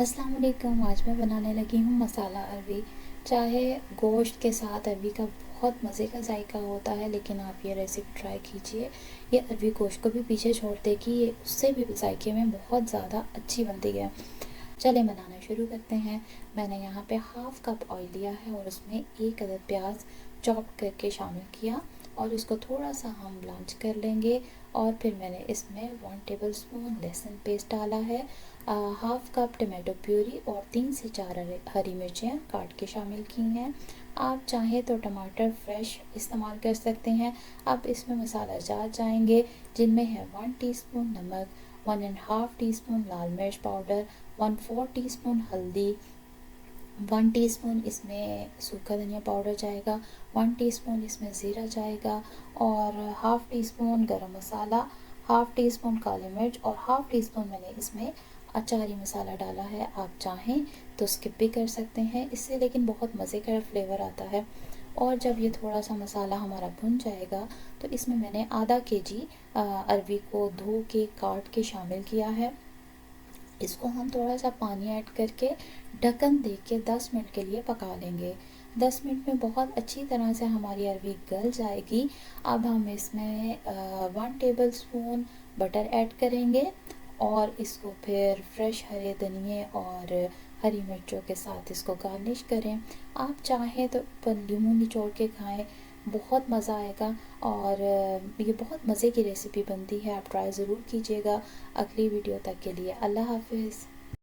अस्सलाम वालेकुम। आज मैं बनाने लगी हूँ मसाला अरबी। चाहे गोश्त के साथ अरबी का बहुत मज़े का जायका होता है, लेकिन आप ये रेसिपी ट्राई कीजिए। ये अरबी गोश्त को भी पीछे छोड़ देगी, ये उससे भी जायके में बहुत ज़्यादा अच्छी बनती है। चलें बनाना शुरू करते हैं। मैंने यहाँ पे हाफ़ कप ऑयल लिया है और उसमें एक अदद प्याज चॉप करके शामिल किया और इसको थोड़ा सा हम ब्लांच कर लेंगे। और फिर मैंने इसमें 1 टेबलस्पून लहसुन पेस्ट डाला है, हाफ़ कप टमाटो प्यूरी और 3 से 4 हरी मिर्चें काट के शामिल की हैं। आप चाहें तो टमाटर फ्रेश इस्तेमाल कर सकते हैं। अब इसमें मसाला जार जाएंगे, जिनमें है 1 टीस्पून नमक, 1½ टीस्पून लाल मिर्च पाउडर, 1/4 टीस्पून हल्दी, 1 टीस्पून इसमें सूखा धनिया पाउडर जाएगा, 1 टीस्पून इसमें ज़ीरा जाएगा और हाफ़ टी स्पून गरम मसाला, हाफ़ टी स्पून काली मिर्च और हाफ़ टी स्पून मैंने इसमें अचारी मसाला डाला है। आप चाहें तो स्किप भी कर सकते हैं इससे, लेकिन बहुत मज़े का फ्लेवर आता है। और जब ये थोड़ा सा मसाला हमारा भुन जाएगा तो इसमें मैंने आधा केजी अरबी को धो के काट के शामिल किया है। इसको हम थोड़ा सा पानी ऐड करके ढक्कन दे के 10 मिनट के लिए पका लेंगे। 10 मिनट में बहुत अच्छी तरह से हमारी अरबी गल जाएगी। अब हम इसमें 1 टेबलस्पून बटर ऐड करेंगे और इसको फिर फ्रेश हरे धनिए और हरी मिर्चों के साथ इसको गार्निश करें। आप चाहें तो ऊपर नींबू निचोड़ के खाएं, बहुत मज़ा आएगा। और ये बहुत मज़े की रेसिपी बनती है, आप ट्राई ज़रूर कीजिएगा। अगली वीडियो तक के लिए अल्लाह हाफिज़।